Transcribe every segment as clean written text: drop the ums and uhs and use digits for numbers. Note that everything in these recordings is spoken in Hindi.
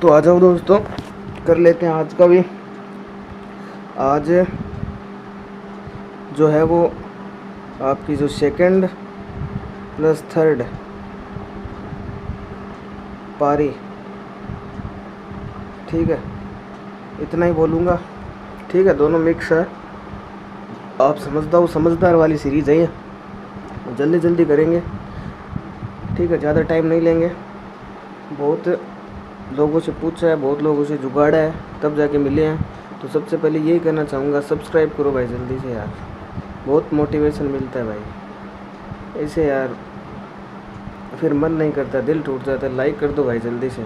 तो आ जाओ दोस्तों, कर लेते हैं आज का भी। आज जो है वो आपकी जो सेकंड प्लस थर्ड पारी, ठीक है, इतना ही बोलूँगा। ठीक है, दोनों मिक्स है। आप समझदार वाली सीरीज़ है ये, जल्दी जल्दी करेंगे। ठीक है, ज़्यादा टाइम नहीं लेंगे। बहुत लोगों से पूछा है, बहुत लोगों से जुगाड़ा है, तब जाके मिले हैं। तो सबसे पहले यही करना चाहूँगा, सब्सक्राइब करो भाई जल्दी से यार, बहुत मोटिवेशन मिलता है भाई। ऐसे यार फिर मन नहीं करता, दिल टूट जाता है। लाइक कर दो भाई जल्दी से।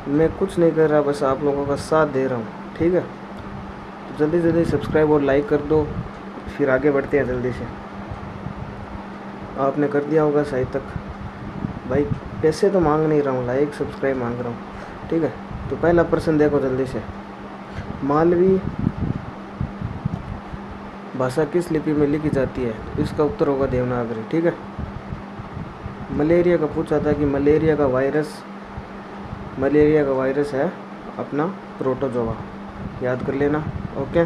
मैं कुछ नहीं कर रहा, बस आप लोगों का साथ दे रहा हूँ। ठीक है, तो जल्दी जल्दी सब्सक्राइब और लाइक कर दो, फिर आगे बढ़ते हैं जल्दी से। आपने कर दिया होगा शायद तक भाई। पैसे तो मांग नहीं रहा हूँ, लाइक सब्सक्राइब मांग रहा हूँ। ठीक है, तो पहला प्रश्न देखो जल्दी से। मालवी भाषा किस लिपि में लिखी जाती है? इसका उत्तर होगा देवनागरी। ठीक है, मलेरिया का पूछा था कि मलेरिया का वायरस है अपना प्रोटोजोआ, याद कर लेना। ओके,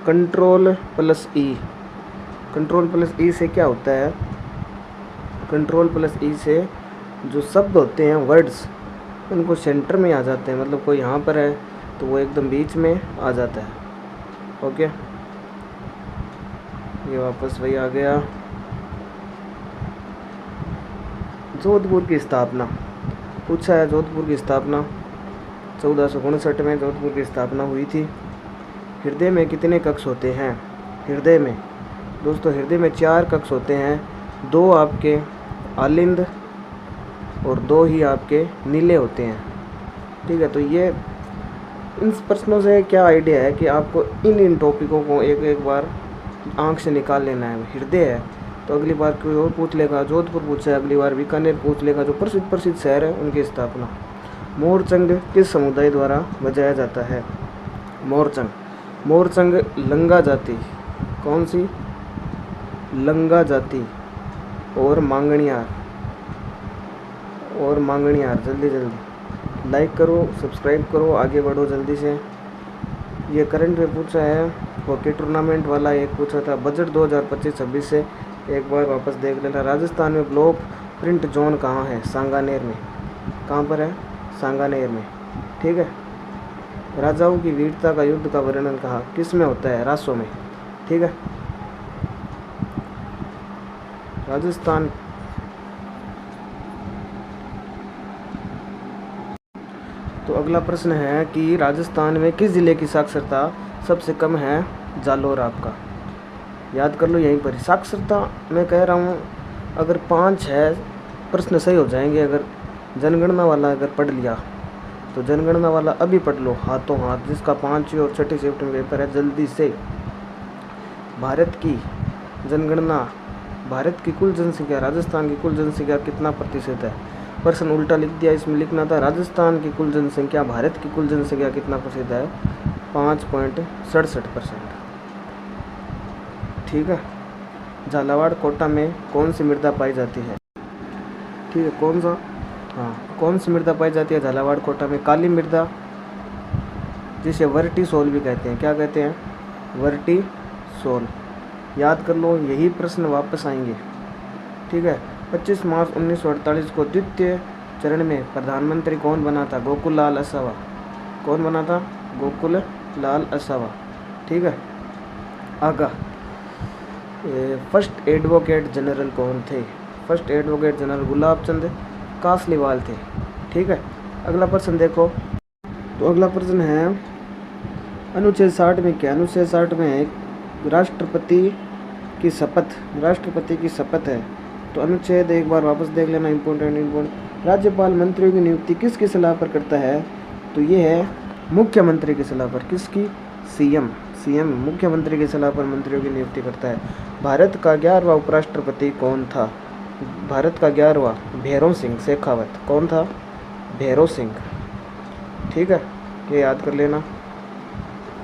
कंट्रोल प्लस ई से क्या होता है? कंट्रोल प्लस ई से जो शब्द होते हैं, वर्ड्स, उनको सेंटर में आ जाते हैं। मतलब कोई यहाँ पर है तो वो एकदम बीच में आ जाता है। ओके, ये वापस वही आ गया। जोधपुर की स्थापना पूछा है। जोधपुर की स्थापना 1459 में जोधपुर की स्थापना हुई थी। हृदय में कितने कक्ष होते हैं? हृदय में दोस्तों, हृदय में 4 कक्ष होते हैं। 2 आपके आलिंद और 2 ही आपके नीले होते हैं। ठीक है, तो ये इन प्रश्नों से क्या आइडिया है कि आपको इन टॉपिकों को एक बार आंख से निकाल लेना है। हृदय है तो अगली बार कोई और पूछ लेगा, जोधपुर पूछा है, अगली बार बीकानेर पूछ लेगा, जो प्रसिद्ध शहर है उनकी स्थापना। मोरचंग किस समुदाय द्वारा बजाया जाता है? मोरचंग लंगा जाति, कौन सी? लंगा जाति और मांगणियार। जल्दी जल्दी लाइक करो, सब्सक्राइब करो, आगे बढ़ो जल्दी से। ये करंट में पूछा है, हॉकी टूर्नामेंट वाला एक पूछा था। बजट 2025-26 से एक बार वापस देख लेना। राजस्थान में ब्लॉक प्रिंट जोन कहाँ है? सांगानेर में। कहाँ पर है? सांगानेर में। ठीक है, राजाओं की वीरता का युद्ध का वर्णन कहाँ किस में होता है? रासों में। ठीक है, राजस्थान। तो अगला प्रश्न है कि राजस्थान में किस ज़िले की साक्षरता सबसे कम है? जालोर। आपका याद कर लो यहीं पर। साक्षरता मैं कह रहा हूँ, अगर 5-6 प्रश्न सही हो जाएंगे। अगर जनगणना वाला अगर पढ़ लिया तो जनगणना वाला अभी पढ़ लो हाथों हाथ, जिसका 5वीं और 6ठी शिफ्ट में पेपर है। जल्दी से भारत की जनगणना, भारत की कुल जनसंख्या, राजस्थान की कुल जनसंख्या कितना प्रतिशत है? प्रश्न उल्टा लिख दिया, इसमें लिखना था राजस्थान की कुल जनसंख्या, भारत की कुल जनसंख्या कितना प्रतिशत है? 5.67%। ठीक है, झालावाड़ कोटा में कौन सी मृदा पाई जाती है? ठीक है, कौन सा? हाँ, कौन सी मृदा पाई जाती है झालावाड़ कोटा में? काली मृदा, जिसे वर्टिसोल भी कहते हैं। क्या कहते हैं? वर्टिसोल। याद कर लो, यही प्रश्न वापस आएंगे। ठीक है, 25 मार्च 1948 को द्वितीय चरण में प्रधानमंत्री कौन बना था? गोकुललाल असावा। कौन बना था? गोकुललाल असावा। ठीक है, आगा फर्स्ट एडवोकेट जनरल कौन थे? First advocate general Gulab Chand Kasliwal थे। ठीक है, अगला प्रश्न देखो। तो अगला प्रश्न है, अनुच्छेद 60 में क्या? अनुच्छेद 60 में राष्ट्रपति की शपथ है। तो अनुच्छेद एक बार वापस देख लेना, इम्पोर्टेंट। राज्यपाल मंत्रियों की नियुक्ति किसकी सलाह पर करता है? तो ये है मुख्यमंत्री की सलाह पर। किसकी? सीएम मुख्यमंत्री की सलाह पर मंत्रियों की नियुक्ति करता है। भारत का 11वां उपराष्ट्रपति कौन था? भारत का 11वां भैरव सिंह शेखावत। कौन था? भैरव सिंह। ठीक है, ये याद कर लेना।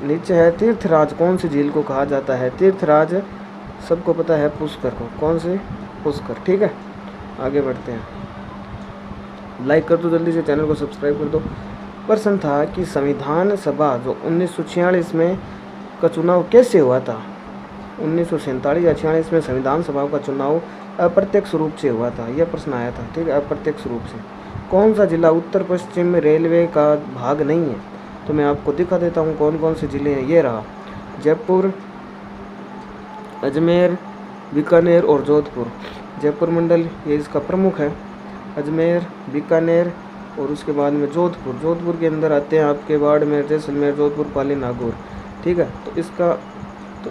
नीचे है तीर्थराज कौन सी झील को कहा जाता है? तीर्थराज सबको पता है पुष्कर को। कौन से? पुष्कर। ठीक है, आगे बढ़ते हैं। लाइक कर दो, जल्दी से चैनल को सब्सक्राइब कर दो। प्रश्न था कि संविधान सभा जो 1946 में का चुनाव कैसे हुआ था। 1947 या 46 में संविधान सभा का चुनाव अप्रत्यक्ष रूप से हुआ था, यह प्रश्न आया था। ठीक है, अप्रत्यक्ष रूप से। कौन सा जिला उत्तर पश्चिम रेलवे का भाग नहीं है, तो मैं आपको दिखा देता हूँ कौन कौन से जिले हैं। ये रहा जयपुर, अजमेर, बीकानेर और जोधपुर। जयपुर मंडल ये इसका प्रमुख है, अजमेर, बीकानेर और उसके बाद में जोधपुर। जोधपुर के अंदर आते हैं आपके बाड़मेर, जैसलमेर, जोधपुर, पाली, नागौर। ठीक है, तो इसका तो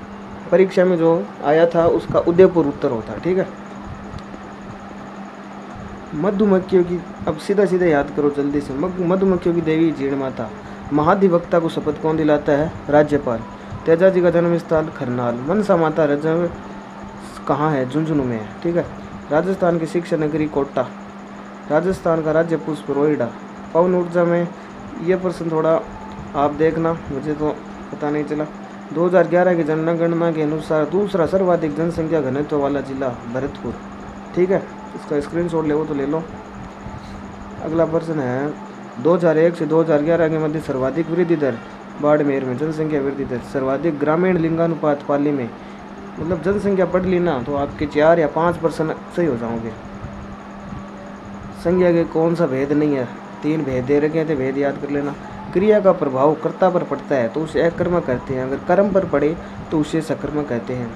परीक्षा में जो आया था उसका उदयपुर उत्तर होता है। ठीक है, मधुमक्खियों की, अब सीधा सीधा याद करो जल्दी से। मधुमक्खियों की देवी जीण माता। महाधिवक्ता को शपथ कौन दिलाता है? राज्यपाल। तेजाजी का जन्म स्थल खरनाल। मनसा माता रजव कहाँ है? झुंझुनू में है। ठीक है, राजस्थान की शिक्षा नगरी कोटा। राजस्थान का राज्य पुष्प रोइडा। पवन ऊर्जा में ये प्रश्न थोड़ा आप देखना, मुझे तो पता नहीं चला। 2011 की जनगणना के अनुसार दूसरा सर्वाधिक जनसंख्या घनत्व वाला जिला भरतपुर। ठीक है, इसका स्क्रीनशॉट ले वो तो ले लो। अगला प्रश्न है 2001 से 2011 के मध्य सर्वाधिक वृद्धि दर बाड़मेर में। जनसंख्या वृद्धि दर सर्वाधिक ग्रामीण लिंगानुपात पाली में। मतलब जनसंख्या पढ़ ली ना तो आपके 4 या 5% सही हो जाओगे। संज्ञा के कौन सा भेद नहीं है? 3 भेद दे रखे थे, भेद याद कर लेना। क्रिया का प्रभाव कर्ता पर पड़ता है तो उसे अकर्मक कहते हैं, अगर कर्म पर पड़े तो उसे सकर्मक कहते हैं।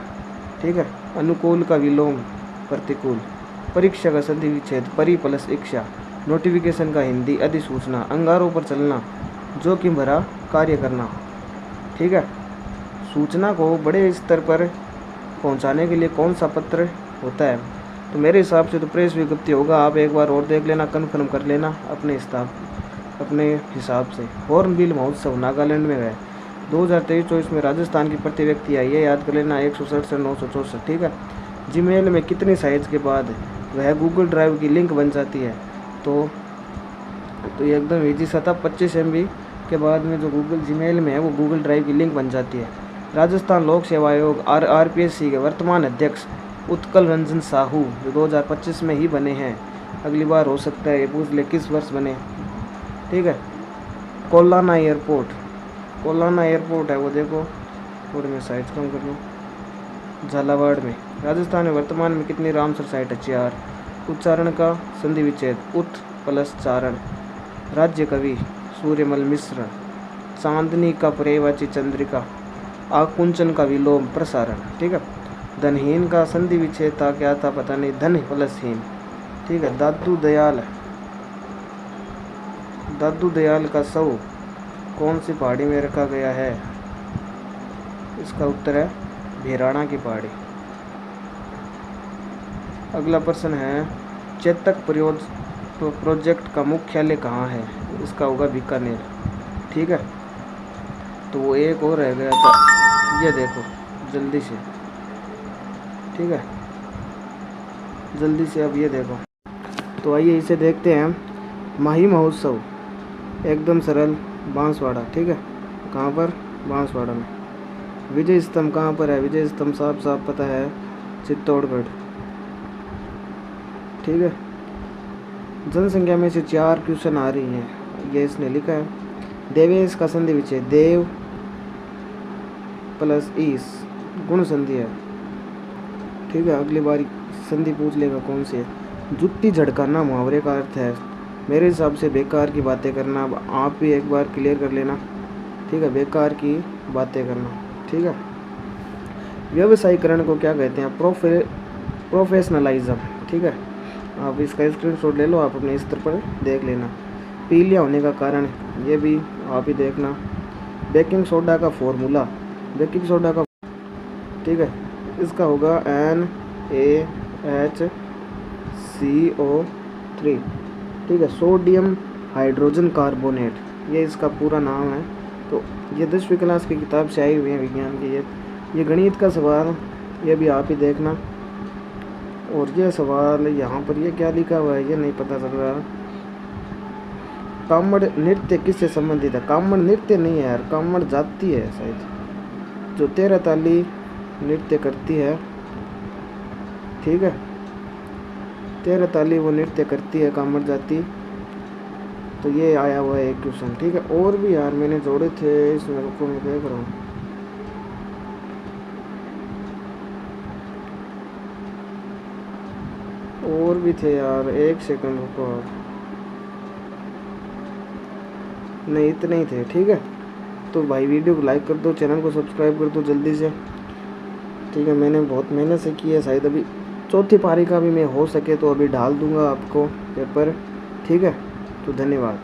ठीक है, अनुकूल का विलोम प्रतिकूल। परीक्षा का संधि विच्छेद परि प्लस इच्छा। नोटिफिकेशन का हिंदी अधिसूचना। अंगारों पर चलना, जोखिम भरा कार्य करना। ठीक है, सूचना को बड़े स्तर पर पहुंचाने के लिए कौन सा पत्र होता है? तो मेरे हिसाब से तो प्रेस विज्ञप्ति होगा। आप एक बार और देख लेना, कन्फर्म कर लेना अपने हिसाब से। हॉर्नबिल महोत्सव नागालैंड में है। 2023-24 में राजस्थान की प्रति व्यक्ति आई, ये याद कर लेना 167 से 964। ठीक है, जीमेल में कितने साइज के बाद वह गूगल ड्राइव की लिंक बन जाती है? तो ये एकदम ईजी सा था। 25 MB के बाद में जो गूगल जीमेल में है वो गूगल ड्राइव की लिंक बन जाती है। राजस्थान लोक सेवा आयोग RPSC के वर्तमान अध्यक्ष उत्कल रंजन साहू जो 2025 में ही बने हैं। अगली बार हो सकता है ये पूछ ले किस वर्ष बने। ठीक है, कोलाना एयरपोर्ट है वो देखो, थोड़ी मैं साइज कम कर लूँ। झालावाड़ में। राजस्थान में वर्तमान में कितनी रामसर साइट है? 4। उच्चारण का संधि विच्छेद उत प्लस चारण। राज्य कवि सूर्यमल मिश्र। चांदनी का पर्यायवाची चंद्रिका। आकुंचन का विलोम प्रसारण। ठीक है, धनहीन का संधि विच्छेद था, क्या था पता नहीं, धन प्लस हीन। ठीक है, दादू दयाल का शव कौन सी पहाड़ी में रखा गया है? इसका उत्तर है भेराणा की पहाड़ी। अगला प्रश्न है चेतक प्रोजेक्ट का मुख्यालय कहाँ है? इसका होगा बीकानेर। ठीक है, तो वो एक और रह गया था, ये देखो जल्दी से। ठीक है, जल्दी से अब ये देखो। तो आइए इसे देखते हैं। माही महोत्सव एकदम सरल, बांसवाड़ा। ठीक है, कहाँ पर? बांसवाड़ा में। विजय स्तंभ कहाँ पर है? विजय स्तंभ साफ साफ पता है, चित्तौड़गढ़। ठीक है, जनसंख्या में से 4 क्वेश्चन आ रही हैं, ये इसने लिखा है। देवेश का संधि विच्छेद देव प्लस ईस गुण संधि है। ठीक है, अगली बार संधि पूछ लेगा कौन सी है। जुत्ती झड़काना मुहावरे का अर्थ है, मेरे हिसाब से बेकार की बातें करना। अब आप भी एक बार क्लियर कर लेना। ठीक है, बेकार की बातें करना। ठीक है, व्यवसायीकरण को क्या कहते हैं? प्रोफेशनलाइज्म। ठीक है, आप इसका स्क्रीनशॉट ले लो, आप अपने स्तर पर देख लेना। पीलिया होने का कारण ये भी आप ही देखना। बेकिंग सोडा का फॉर्मूला, बेकिंग सोडा का, ठीक है, इसका होगा NaHCO3। ठीक है, सोडियम हाइड्रोजन कार्बोनेट, ये इसका पूरा नाम है। तो ये 10वीं क्लास की किताब से आई हुई है विज्ञान की। ये गणित का सवाल, ये भी आप ही देखना। और ये सवाल यहाँ पर ये क्या लिखा हुआ है ये नहीं पता चल रहा। कामड़ नृत्य किससे संबंधित है? कामड़ नृत्य नहीं है यार, कामड़ जाति है शायद, जो 13 ताली नृत्य करती है। ठीक है, 13 ताली वो नृत्य करती है कामड़ जाति। तो ये आया हुआ है एक क्वेश्चन, ठीक है। और भी यार मैंने जोड़े थे इसमें, रुको मैं देख रहा हूँ। और भी थे यार, एक सेकंड रुको आप। नहीं इतने ही थे, ठीक है। तो भाई वीडियो को लाइक कर दो, चैनल को सब्सक्राइब कर दो जल्दी से, ठीक है। मैंने बहुत मेहनत से की है, शायद अभी चौथी पारी का भी मैं हो सके तो अभी डाल दूंगा आपको पेपर, ठीक है। तो धन्यवाद।